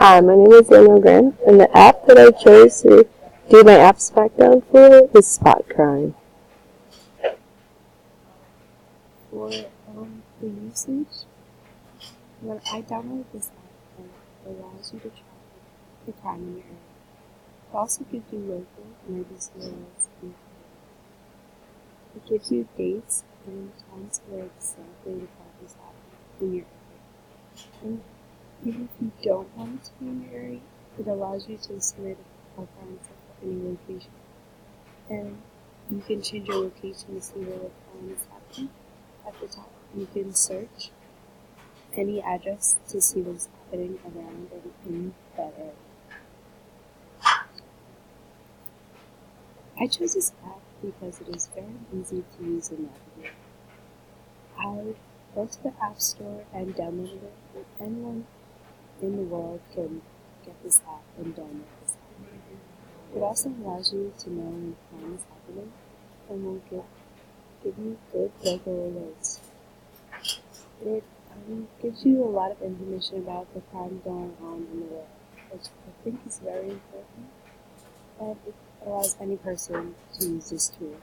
Hi, my name is Daniel Graham, and the app that I chose to do my apps background for is Spot Crime. For the usage, when I downloaded this app, it allows you to track the crime in your area. It also gives you local emergency alerts in your area. It gives you dates and times where exactly the crime is happening in your area. And even if you don't want it to be in your area, it allows you to submit a crime for any location. And you can change your location to see where the crime is happening. At the top, you can search any address to see what's happening around and in that area. I chose this app because it is very easy to use and navigate. I went to the App Store and downloaded it, and anyone in the world can get this app and download this app. It also allows you to know when crime is happening and will give you good local alerts. It gives you a lot of information about the crime going on in the world, which I think is very important, and it allows any person to use this tool.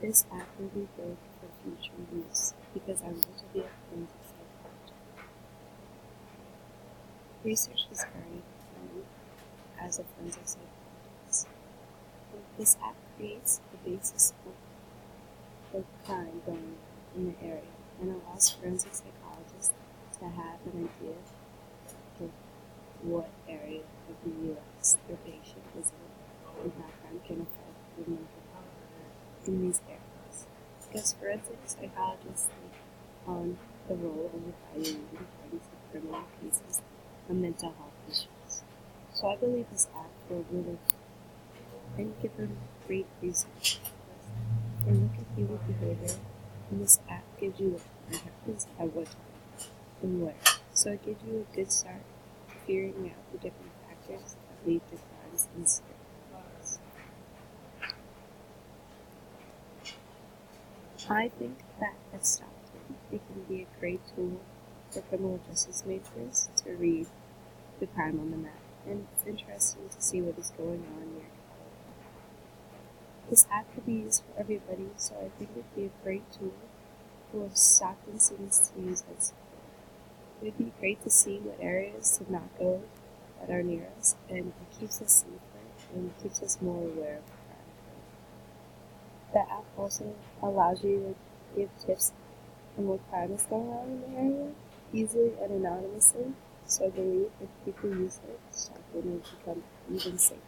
This app will be good for future use because I want to be a forensic psychologist. Research is very fun as a forensic psychologist. This app creates the basis of the crime going on in the area and allows forensic psychologists to have an idea of what area of the U.S. their patient is in and how crime can affect the mental health in these areas. Because forensic psychologists take on the role of evaluating kinds of criminal cases and mental health issues. So I believe this app will really and give them great research. They look at human behavior, and this app gives you what happens at what time and where. So it gives you a good start figuring out the different factors that lead to crimes and serial. I think that at Stockton, it can be a great tool for criminal justice majors to read the crime on the map, and it's interesting to see what is going on near. This app could be used for everybody, so I think it would be a great tool for Stockton students to use at school. It would be great to see what areas to not go that are near us, and it keeps us safer and keeps us more aware of crime. The app also allows you to give tips on what crime is going on in the area, easily and anonymously, so I believe if people use it, Stockton will become even safer.